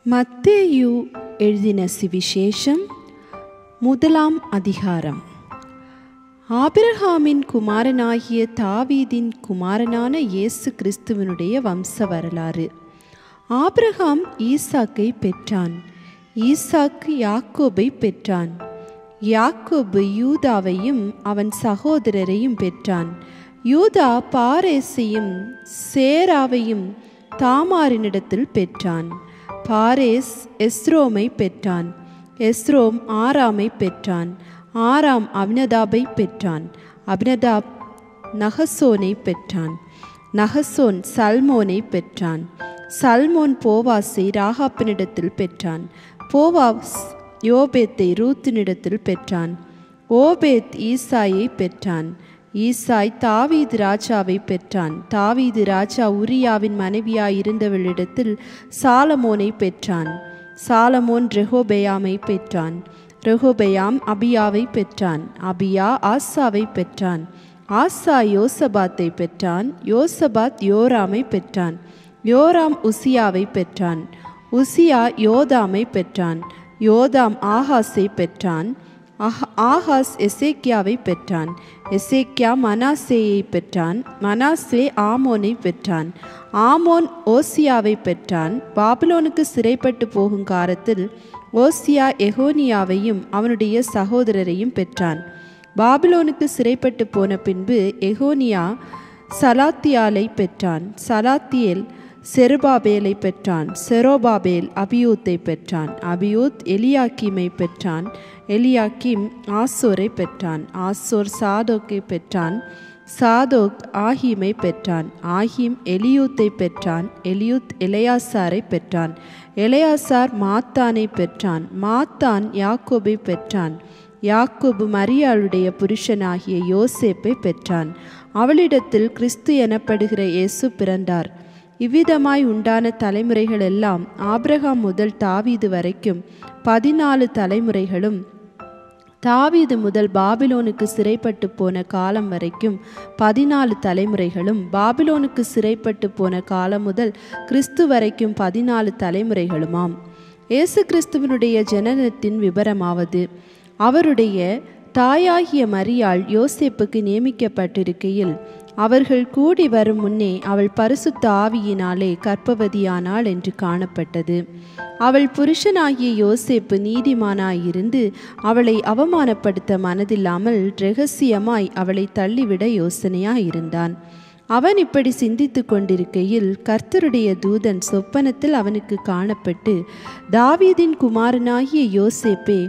மத்தேயு எழுதின சுவிசேஷம் முதலாம் அதிகாரம். ஆபிரகாமின் குமாரனாகிய தாவீதின் குமாரனான இயேசு கிறிஸ்துவனுடைய வம்ச வரலாறு. ஆபிரகாம் ஈசாக்கை பெற்றான். ஈசாக்கு யாக்கோபை பெற்றான். யாக்கோபு யூதாவையும் அவன் சகோதரரையும் பெற்றான். யூதா பாரேசையும் சேராவையும் தாமாரினிடத்தில் பெற்றான். பாரேஸ் எஸ்ரோமை பெற்றான். எஸ்ரோம் ஆராமை பெற்றான். ஆராம் அபினதாபை பெற்றான். அபினதாப் நகசோனை பெற்றான். நகசோன் சல்மோனை பெற்றான். சல்மோன் போவாசை ராகாப்பினிடத்தில் பெற்றான். போவாஸ் யோபேத்தை ரூத்தினிடத்தில் பெற்றான். ஓபேத் ஈசாயை பெற்றான். ஈசாய் தாவீது ராஜாவை பெற்றான். தாவீது ராஜா உரியாவின் மனைவியாயிருந்தவளிடத்தில் சாலமோனை பெற்றான். சாலமோன் ரெகோபெயாமை பெற்றான். ரெகோபெயாம் அபியாவை பெற்றான். அபியா ஆசாவை பெற்றான். ஆசா யோசபாத்தை பெற்றான். யோசபாத் யோராமை பெற்றான். யோராம் உசியாவை பெற்றான். உசியா யோதாமை பெற்றான். யோதாம் ஆகாஸை பெற்றான். ஆகாஸ் எசேக்கியாவை பெற்றான். எசேக்கியா மனாசேயை பெற்றான். மனாசே ஆமோனை பெற்றான். ஆமோன் ஓசியாவை பெற்றான். பாபிலோனுக்கு சிறைப்பட்டு போகும் காலத்தில் ஓசியா எகோனியாவையும் அவனுடைய சகோதரரையும் பெற்றான். பாபிலோனுக்கு சிறைப்பட்டு போன பின்பு எகோனியா சலாத்தியாலை பெற்றான். சலாத்தியேல் செருபாபேலை பெற்றான். செரோபாபேல் அபியூத்தை பெற்றான். அபியூத் எலியாக்கீமை பெற்றான். எலியாக்கீம் ஆசோரை பெற்றான். ஆசோர் சாதோக்கை பெற்றான். சாதோக் ஆஹீமை பெற்றான். ஆஹீம் எலியூத்தை பெற்றான். எலியூத் எலெயாசாரை பெற்றான். எலெயாசார் மாத்தானை பெற்றான். மாத்தான் யாக்கோபை பெற்றான். யாக்கோபு மரியாளுடைய புருஷனாகிய யோசேப்பை பெற்றான். அவளிடத்தில் கிறிஸ்து எனப்படுகிற இயேசு பிறந்தார். இவ்விதமாய் உண்டான தலைமுறைகள் எல்லாம் ஆபிரகாம் முதல் தாவீது வரைக்கும் 14 தலைமுறைகளும், தாவீது முதல் பாபிலோனுக்கு சிறைப்பட்டு போன காலம் வரைக்கும் 14 தலைமுறைகளும், பாபிலோனுக்கு சிறைப்பட்டு போன காலம் முதல் கிறிஸ்து வரைக்கும் 14 தலைமுறைகளுமாம். இயேசு கிறிஸ்துவனுடைய ஜனனத்தின் விபரமாவது, அவருடைய தாயாகிய மரியாள் யோசேப்புக்கு நியமிக்கப்பட்டிருக்கையில் அவர்கள் கூடி வரும் முன்னே அவள் பரிசுத்த ஆவியினாலே கர்ப்பவதியானாள் என்று காணப்பட்டது. அவள் புருஷனாகிய யோசேப்பு நீதிமானாயிருந்து அவளை அவமானப்படுத்த மனதில்லாமல் இரகசியமாய் அவளை தள்ளிவிட யோசனையாயிருந்தான். அவன் இப்படி சிந்தித்து கொண்டிருக்கையில் கர்த்தருடைய தூதன் சொப்பனத்தில் அவனுக்கு காணப்பட்டு, தாவீதின் குமாரனாகிய யோசேப்பே,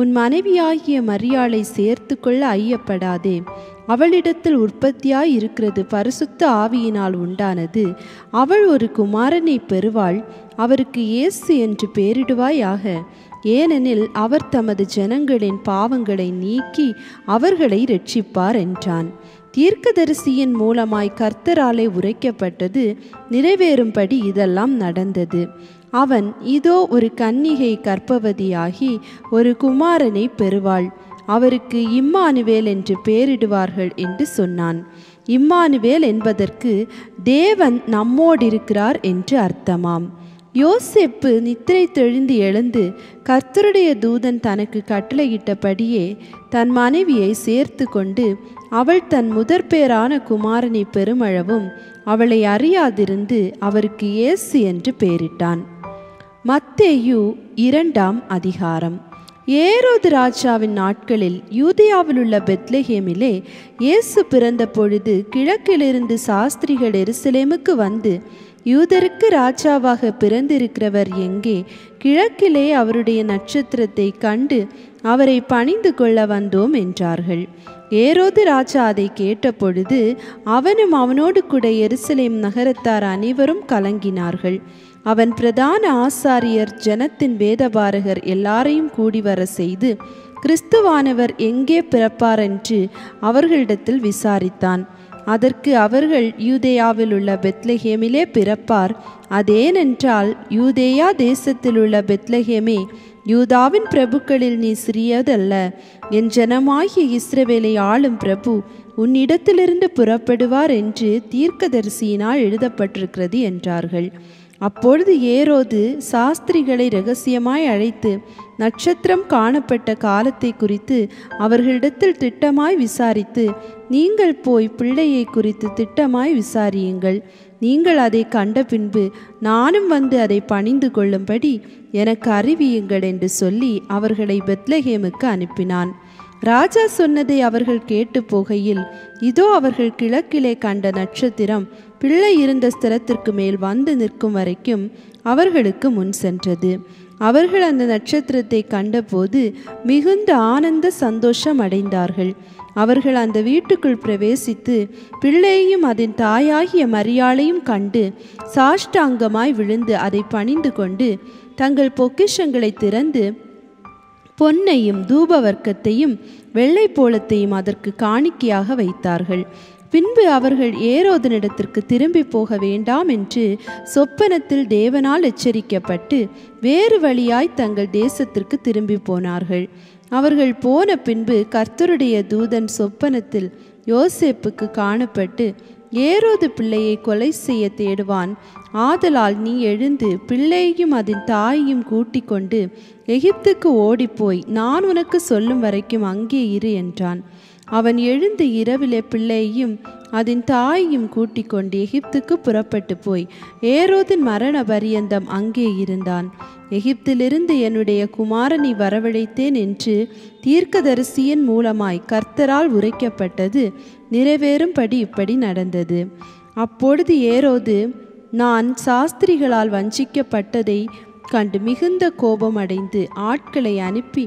உன் மனைவியாகிய மரியாளை சேர்த்து கொள்ள ஐயப்படாதே. அவளிடத்தில் உற்பத்தியாய் இருக்கிறது பரிசுத்த ஆவியினால் உண்டானது. அவள் ஒரு குமாரனை பெறுவாள். அவருக்கு இயேசு என்று பெயரிடுவாயாக. ஏனெனில் அவர் தமது ஜனங்களின் பாவங்களை நீக்கி அவர்களை இரட்சிப்பார் என்றான். தீர்க்கதரிசியின் மூலமாய் கர்த்தராலே உரைக்கப்பட்டது நிறைவேறும்படி இதெல்லாம் நடந்தது. அவன், இதோ ஒரு கன்னிகை கர்ப்பவதியாகி ஒரு குமாரனை பெறுவாள். அவருக்கு இம்மானுவேல் என்று பெயரிடுவார்கள் என்று சொன்னான். இம்மானுவேல் என்பதற்கு தேவன் நம்மோடிருக்கிறார் என்று அர்த்தமாம். யோசேப்பு நித்திரை தெளிந்து எழுந்து கர்த்தருடைய தூதன் தனக்கு கட்டளையிட்டபடியே தன் மனைவியை சேர்த்து கொண்டு அவள் தன் முதற்பேரான குமாரனை பெருமளவும் அவளை அறியாதிருந்து அவருக்கு இயேசு என்று பெயரிட்டான். மத்தேயு 2ஆம் அதிகாரம். ஏரோது ராஜாவின் நாட்களில் யூதேயாவிலுள்ள பெத்லெகேமிலே இயேசு பிறந்த பொழுது கிழக்கிலிருந்து சாஸ்திரிகள் எருசலேமுக்கு வந்து, யூதருக்கு ராஜாவாக பிறந்திருக்கிறவர் எங்கே? கிழக்கிலே அவருடைய நட்சத்திரத்தை கண்டு அவரை பணிந்து கொள்ள வந்தோம் என்றார்கள். ஏரோது ராஜா அதை கேட்டபொழுது அவனும் அவனோடு கூட எருசலேம் நகரத்தார் அனைவரும் கலங்கினார்கள். அவன் பிரதான ஆசாரியர், ஜனத்தின் வேதபாரகர் எல்லாரையும் கூடிவர செய்து கிறிஸ்துவானவர் எங்கே பிறப்பார் என்று அவர்களிடத்தில் விசாரித்தான். அதற்கு அவர்கள், யூதேயாவில் உள்ள பெத்லெகேமிலே பிறப்பார். அதேனென்றால், யூதேயா தேசத்தில் உள்ள பெத்லெகேமே, யூதாவின் பிரபுக்களில் நீ சிறியதல்ல. என் ஜனமாகிய இஸ்ரவேலை ஆளும் பிரபு உன்னிடத்திலிருந்து புறப்படுவார் என்று தீர்க்கதரிசியினால் எழுதப்பட்டிருக்கிறது என்றார்கள். அப்பொழுது ஏரோது சாஸ்திரிகளை இரகசியமாய் அழைத்து நட்சத்திரம் காணப்பட்ட காலத்தை குறித்து அவர்களிடத்தில் திட்டமாய் விசாரித்து, நீங்கள் போய் பிள்ளையை குறித்து திட்டமாய் விசாரியுங்கள். நீங்கள் அதை கண்ட பின்பு நானும் வந்து அதை பணிந்து கொள்ளும்படி எனக்கு அறிவியுங்கள் என்று சொல்லி அவர்களை பெத்லகேமுக்கு அனுப்பினான். ராஜா சொன்னதை அவர்கள் கேட்டு போகையில், இதோ அவர்கள் கிழக்கிலே கண்ட நட்சத்திரம் பிள்ளை இருந்த ஸ்தலத்திற்கு மேல் வந்து நிற்கும் வரைக்கும் அவர்களுக்கு முன் சென்றது. அவர்கள் அந்த நட்சத்திரத்தை கண்டபோது மிகுந்த ஆனந்த சந்தோஷம் அடைந்தார்கள். அவர்கள் அந்த வீட்டுக்குள் பிரவேசித்து பிள்ளையையும் அதன் தாயாகிய மரியாளையும் கண்டு சாஷ்டாங்கமாய் விழுந்து அதை பணிந்து கொண்டு தங்கள் பொக்கிஷங்களை திறந்து பொன்னையும் தூபவர்க்கத்தையும் வெள்ளை போலத்தையும் அதற்கு காணிக்கையாக வைத்தார்கள். பின்பு அவர்கள் ஏரோதனிடத்திற்கு திரும்பி போக வேண்டாம் என்று சொப்பனத்தில் தேவனால் எச்சரிக்கப்பட்டு வேறு வழியாய் தங்கள் தேசத்திற்கு திரும்பி போனார்கள். அவர்கள் போன பின்பு கர்த்தருடைய தூதன் சொப்பனத்தில் யோசேப்புக்கு காணப்பட்டு, ஏரோது பிள்ளையை கொலை செய்ய தேடுவான். ஆதலால் நீ எழுந்து பிள்ளையையும் அதன் தாயையும் கூட்டிக் கொண்டு எகிப்துக்கு ஓடிப்போய் நான் உனக்கு சொல்லும் வரைக்கும் அங்கே இரு என்றான். அவன் எழுந்து இரவிலே பிள்ளையையும் அதன் தாயையும் கூட்டிக் கொண்டு எகிப்துக்கு புறப்பட்டு போய் ஏரோதின் மரண பரியந்தம் அங்கே இருந்தான். எகிப்திலிருந்து என்னுடைய குமாரனை வரவழைத்தேன் என்று தீர்க்கதரிசியின் மூலமாய் கர்த்தரால் உரைக்கப்பட்டது நிறைவேறும்படி இப்படி நடந்தது. அப்பொழுது ஏரோது நான் சாஸ்திரிகளால் வஞ்சிக்கப்பட்டதை கண்டு மிகுந்த கோபம் அடைந்து ஆட்களை அனுப்பி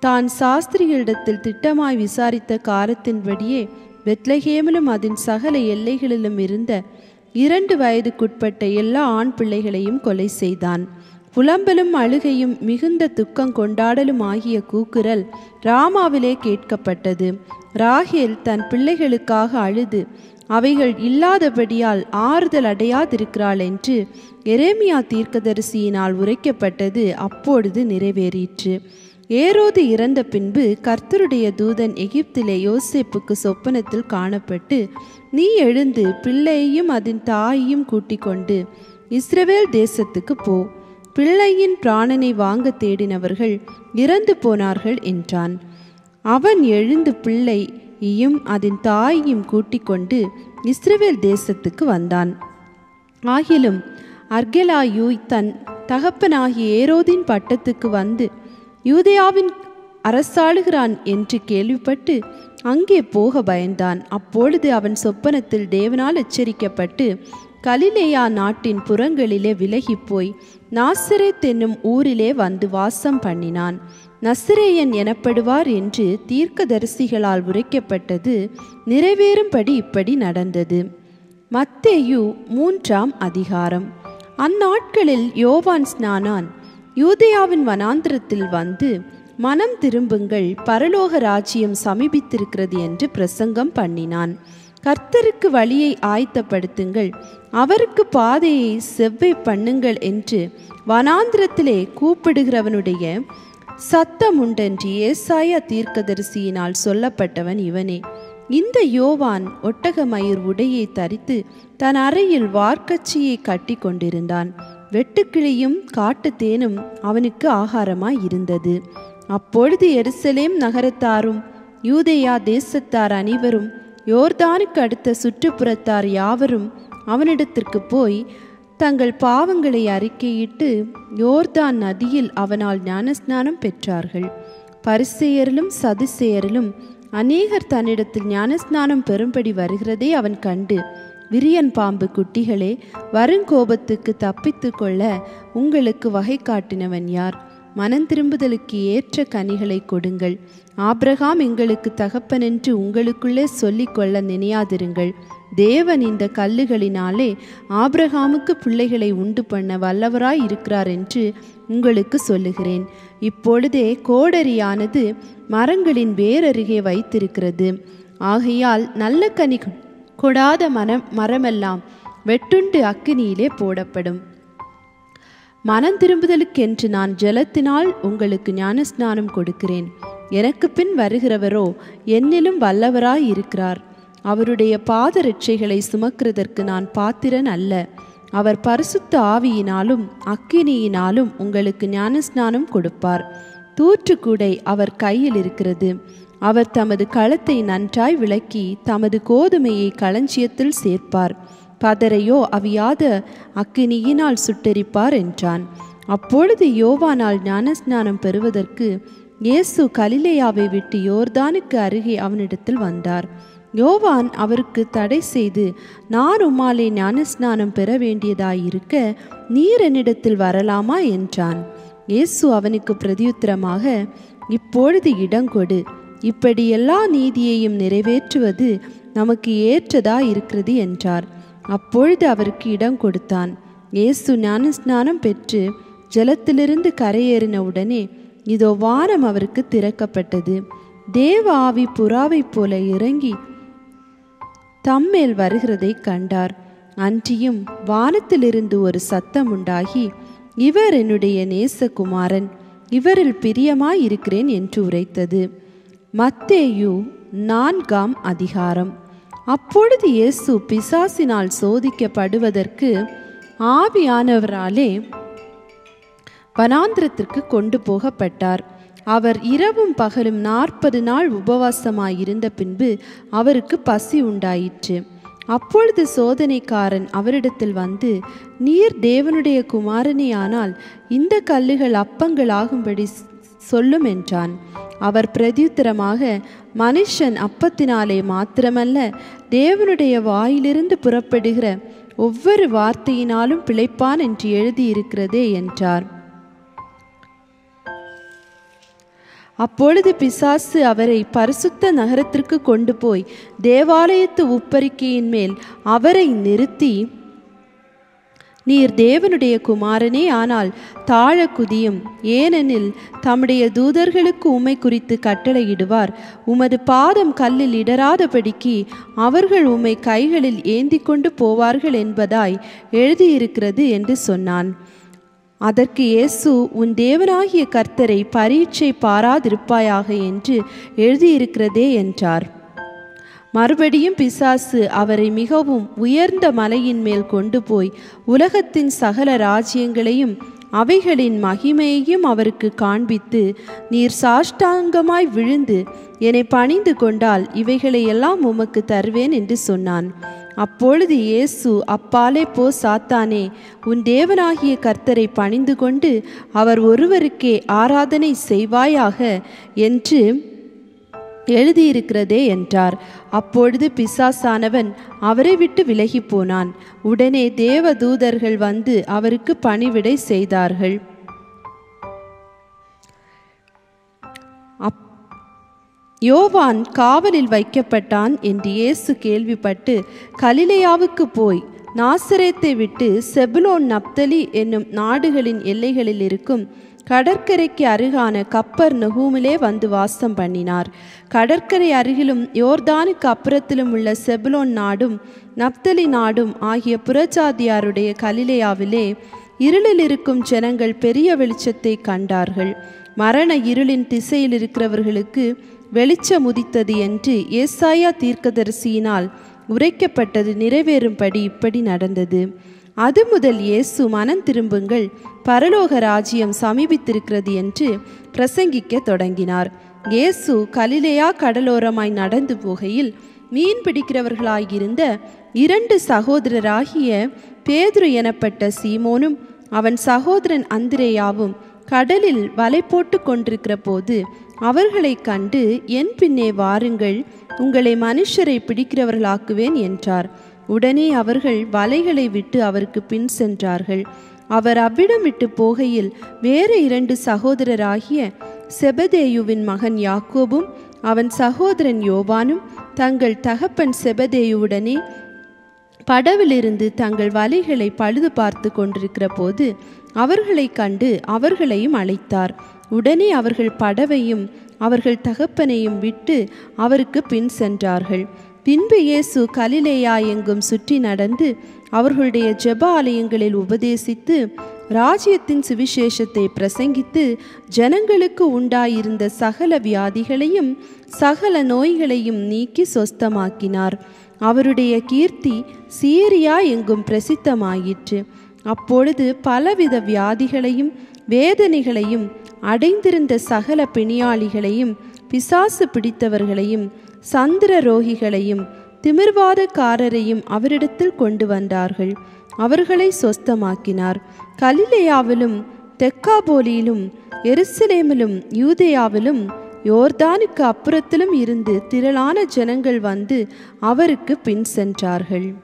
தான் சாஸ்திரிகளிடத்தில் திட்டமாய் விசாரித்த காலத்தின்படியே பெத்லகேமிலும் அதன் சகல எல்லைகளிலும் இருந்த 2 வயதுக்குட்பட்ட எல்லா ஆண் பிள்ளைகளையும் கொலை செய்தான். புலம்பலும் அழுகையும் மிகுந்த துக்கம் கொண்டாடலும் ஆகிய கூக்குரல் ராமாவிலே கேட்கப்பட்டது. ராகேல் தன் பிள்ளைகளுக்காக அழுது அவைகள் இல்லாதபடியால் ஆறுதல் அடையாதிருக்கிறாள் என்று எரேமியா தீர்க்கதரிசியினால் உரைக்கப்பட்டது அப்பொழுது நிறைவேறிற்று. ஏரோது இறந்த பின்பு கர்த்தருடைய தூதன் எகிப்திலே யோசேப்புக்கு சொப்பனத்தில் காணப்பட்டு, நீ எழுந்து பிள்ளையையும் அதன் தாயையும் கூட்டிக் கொண்டு இஸ்ரவேல் தேசத்துக்கு போ. பிள்ளையின் பிராணனை வாங்க தேடினவர்கள் இறந்து போனார்கள் என்றான். அவன் எழுந்து பிள்ளையையும் அதன் தாயையும் கூட்டிக் கொண்டு இஸ்ரவேல் தேசத்துக்கு வந்தான். ஆகிலும் அர்கெலாயு தன் தகப்பனாகிய ஏரோதின் பட்டத்துக்கு வந்து யூதேயாவின் அரசாளுகிறான் என்று கேள்விப்பட்டு அங்கே போக பயந்தான். அப்பொழுது அவன் சொப்பனத்தில் தேவனால் எச்சரிக்கப்பட்டு கலிலேயா நாட்டின் புறங்களிலே விலகி போய் நாசரேத் என்னும் ஊரிலே வந்து வாசம் பண்ணினான். நசரேயன் எனப்படுவார் என்று தீர்க்கதரிசிகளால் உரைக்கப்பட்டது நிறைவேறும்படி இப்படி நடந்தது. மத்தேயு 3ஆம் அதிகாரம். அந்நாட்களில் யோவான் ஸ்நானான் யூதேயாவின் வனாந்திரத்தில் வந்து, மனம் திரும்புங்கள், பரலோக ராஜ்யம் சமீபித்திருக்கிறது என்று பிரசங்கம் பண்ணினான். கர்த்தருக்கு வழியை ஆயத்தப்படுத்துங்கள், அவருக்கு பாதையை செவ்வை பண்ணுங்கள் என்று வனாந்திரத்திலே கூப்பிடுகிறவனுடைய சத்தம் உண்டென்று ஏசாயா தீர்க்கதரிசியினால் சொல்லப்பட்டவன் இவனே. இந்த யோவான் ஒட்டகமயிர் உடையை தரித்து தன் அறையில் வார்க்கச்சியை கட்டி கொண்டிருந்தான். வெட்டுக்கிளியும் காட்டுத்தேனும் அவனுக்கு ஆகாரமாய் இருந்தது. அப்பொழுது எருசலேம் நகரத்தாரும் யூதேயா தேசத்தார் அனைவரும் யோர்தானுக்கு அடுத்த சுற்றுப்புறத்தார் யாவரும் அவனிடத்திற்கு போய் தங்கள் பாவங்களை அறிக்கையிட்டு யோர்தான் நதியில் அவனால் ஞானஸ்நானம் பெற்றார்கள். பரிசேயரிலும் சதுசேயரிலும் அநேகர் தன்னிடத்தில் ஞானஸ்நானம் பெறும்படி வருகிறதை அவன் கண்டு, விரியன் பாம்பு குட்டிகளே, வருங்கோபத்துக்கு தப்பித்து கொள்ள உங்களுக்கு வகை காட்டினவன் யார்? மனம் திரும்புதலுக்கு ஏற்ற கனிகளை கொடுங்கள். ஆபிரகாம் எங்களுக்கு தகப்பன் என்று உங்களுக்குள்ளே சொல்லிக் கொள்ள நினையாதிருங்கள். தேவன் இந்த கல்லுகளினாலே ஆபிரகாமுக்கு பிள்ளைகளை உண்டு பண்ண வல்லவராய் இருக்கிறார் என்று உங்களுக்கு சொல்லுகிறேன். இப்பொழுதே கோடரியானது மரங்களின் வேரருகே வைத்திருக்கிறது. ஆகையால் நல்ல கனி கொடாத மரமெல்லாம் வெட்டுண்டு அக்கினியிலே போடப்படும். மனம் திரும்புதலுக்கென்று நான் ஜலத்தினால் உங்களுக்கு ஞானஸ்நானம் கொடுக்கிறேன். எனக்கு பின் வருகிறவரோ என்னிலும் வல்லவராய் இருக்கிறார். அவருடைய பாதரட்சைகளை சுமக்கிறதற்கு நான் பாத்திரன் அல்ல. அவர் பரிசுத்த ஆவியினாலும் அக்கினியினாலும் உங்களுக்கு ஞானஸ்நானம் கொடுப்பார். தூற்றுக்கூடை அவர் கையில் இருக்கிறது. அவர் தமது களத்தை நன்றாய் விளக்கி தமது கோதுமையை களஞ்சியத்தில் சேர்ப்பார். பதரையோ அவியாத அக்கினியினால் சுட்டெரிப்பார் என்றான். அப்பொழுது யோவானால் ஞானஸ்நானம் பெறுவதற்கு இயேசு கலிலேயாவை விட்டு யோர்தானுக்கு அருகே அவனிடத்தில் வந்தார். யோவான் அவருக்கு தடை செய்து, நான் உம்மாலே ஞானஸ்நானம் பெற வேண்டியதாயிருக்க நீர் என்னிடத்தில் வரலாமா என்றான். இயேசு அவனுக்கு பிரதியுத்தரமாக, இப்பொழுது இடங்கொடு, இப்படி எல்லா நீதியையும் நிறைவேற்றுவது நமக்கு ஏற்றதா இருக்கிறது என்றார். அப்பொழுது அவருக்கு இடம் கொடுத்தான். இயேசு ஞானஸ்நானம் பெற்று ஜலத்திலிருந்து கரையேறின உடனே இதோ வானம் அவருக்கு திறக்கப்பட்டது. தேவ ஆவி புறாவைப் போல இறங்கி தம்மேல் வருகிறதை கண்டார். அன்றியும் வானத்திலிருந்து ஒரு சத்தம் உண்டாகி, இவர் என்னுடைய நேசகுமாரன், இவரில் பிரியமாயிருக்கிறேன் என்று உரைத்தது. மத்தேயு 4ஆம் அதிகாரம். அப்பொழுது இயேசு பிசாசினால் சோதிக்கப்படுவதற்கு ஆவியானவராலே வனாந்திரத்திற்கு கொண்டு போகப்பட்டார். அவர் இரவும் பகலும் 40 நாள் உபவாசமாயிருந்த பின்பு அவருக்கு பசி உண்டாயிற்று. அப்பொழுது சோதனைக்காரன் அவரிடத்தில் வந்து, நீர் தேவனுடைய குமாரனே ஆனால் இந்த கல்லுகள் அப்பங்களாகும்படி சொல்லும் என்றான். அவர் பிரதியுத்தரமாக, மனுஷன் அப்பத்தினாலே மாத்திரமல்ல தேவனுடைய வாயிலிருந்து புறப்படுகிற ஒவ்வொரு வார்த்தையினாலும் பிழைப்பான் என்று எழுதியிருக்கிறதே என்றார். அப்பொழுது பிசாசு அவரை பரிசுத்த நகரத்திற்கு கொண்டு போய் தேவாலயத்து உப்பரிக்கையின் மேல் அவரை நிறுத்தி, நீர் தேவனுடைய குமாரனே ஆனால் தாழ குதியும், ஏனெனில் தம்முடைய தூதர்களுக்கு உம்மை குறித்து கட்டளையிடுவார், உமது பாதம் கல்லில் இடராதபடிக்கு அவர்கள் உம்மை கைகளில் ஏந்தி கொண்டு போவார்கள் என்பதாய் எழுதியிருக்கிறது என்று சொன்னான். அதற்கு இயேசு, உன் தேவனாகிய கர்த்தரை பரீட்சை பாராதிருப்பாயாக என்று எழுதியிருக்கிறதே என்றார். மறுபடியும் பிசாசு அவரை மிகவும் உயர்ந்த மலையின் மேல் கொண்டு போய் உலகத்தின் சகல ராஜ்யங்களையும் அவைகளின் மகிமையையும் அவருக்கு காண்பித்து, நீர் சாஷ்டாங்கமாய் விழுந்து என்னை பணிந்து கொண்டால் இவைகளை எல்லாம் உமக்கு தருவேன் என்று சொன்னான். அப்பொழுது இயேசு, அப்பாலே போ சாத்தானே, உன் தேவனாகிய கர்த்தரை பணிந்து கொண்டு அவர் ஒருவருக்கே ஆராதனை செய்வாயாக என்று எழுதியிருக்கிறதே என்றார். அப்பொழுது பிசாசானவன் அவரை விட்டு விலகி போனான். உடனே தேவ தூதர்கள் வந்து அவருக்கு பணிவிடை செய்தார்கள். யோவான் காவலில் வைக்கப்பட்டான் என்று இயேசு கேள்விப்பட்டு கலிலேயாவுக்கு போய் நாசரேத்தை விட்டு செபுலோன் நப்தலி என்னும் நாடுகளின் எல்லைகளில் இருக்கும் கடற்கரைக்கு அருகான கப்பர்நகூமிலே வந்து வாசம் பண்ணினார். கடற்கரை அருகிலும் யோர்தானுக்கு அப்புறத்திலும் உள்ள செபுலோன் நாடும் நப்தலி நாடும் ஆகிய புறஜாதியாருடைய கலிலேயாவிலே இருளில் இருக்கும் ஜனங்கள் பெரிய வெளிச்சத்தை கண்டார்கள். மரண இருளின் திசையில் இருக்கிறவர்களுக்கு வெளிச்சம் உதித்தது என்று ஏசாயா தீர்க்கதரிசியினால் உரைக்கப்பட்டது நிறைவேறும்படி இப்படி நடந்தது. அது முதல் இயேசு, மனம் திரும்புங்கள், பரலோக ராஜ்யம் சமீபித்திருக்கிறது என்று பிரசங்கிக்க தொடங்கினார். இயேசு கலிலேயா கடலோரமாய் நடந்து போகையில் மீன் பிடிக்கிறவர்களாயிருந்த 2 சகோதரராகிய பேதுரு எனப்பட்ட சீமோனும் அவன் சகோதரன் அந்திரேயாவும் கடலில் வலை போட்டு கொண்டிருக்கிற போது அவர்களை கண்டு, என் பின்னே வாருங்கள், உங்களை மனுஷரை பிடிக்கிறவர்களாக்குவேன் என்றார். உடனே அவர்கள் வலைகளை விட்டு அவருக்கு பின் சென்றார்கள். அவர் அவ்விடம் விட்டு போகையில் வேறு 2 சகோதரராகிய செபதேயுவின் மகன் யாக்கோபும் அவன் சகோதரன் யோவானும் தங்கள் தகப்பன் செபதேயுவுடனே படவிலிருந்து தங்கள் வலைகளை பழுது பார்த்து கொண்டிருக்கிற போது அவர்களை கண்டு அவர்களையும் அழைத்தார். உடனே அவர்கள் படவையும் அவர்கள் தகப்பனையும் விட்டு அவருக்கு பின் சென்றார்கள். பின்பு இயேசு கலிலேயா எங்கும் சுற்றி நடந்து அவர்களுடைய ஜெப ஆலயங்களில் உபதேசித்து ராஜ்யத்தின் சுவிசேஷத்தை பிரசங்கித்து ஜனங்களுக்கு உண்டாயிருந்த சகல வியாதிகளையும் சகல நோய்களையும் நீக்கி சொஸ்தமாக்கினார். அவருடைய கீர்த்தி சீரியா எங்கும் பிரசித்தமாயிற்று. அப்பொழுது பலவித வியாதிகளையும் வேதனைகளையும் அடைந்திருந்த சகல பிணியாளிகளையும் பிசாசு பிடித்தவர்களையும் சந்திர ரோகிகளையும் திமிர்வாதக்காரரையும் அவரிடத்தில் கொண்டு வந்தார்கள். அவர்களை சொஸ்தமாக்கினார். கலிலேயாவிலும் தெக்காபோலியிலும் எருசலேமிலும் யூதேயாவிலும் யோர்தானுக்கு அப்புறத்திலும் இருந்து திரளான ஜனங்கள் வந்து அவருக்கு பின் சென்றார்கள்.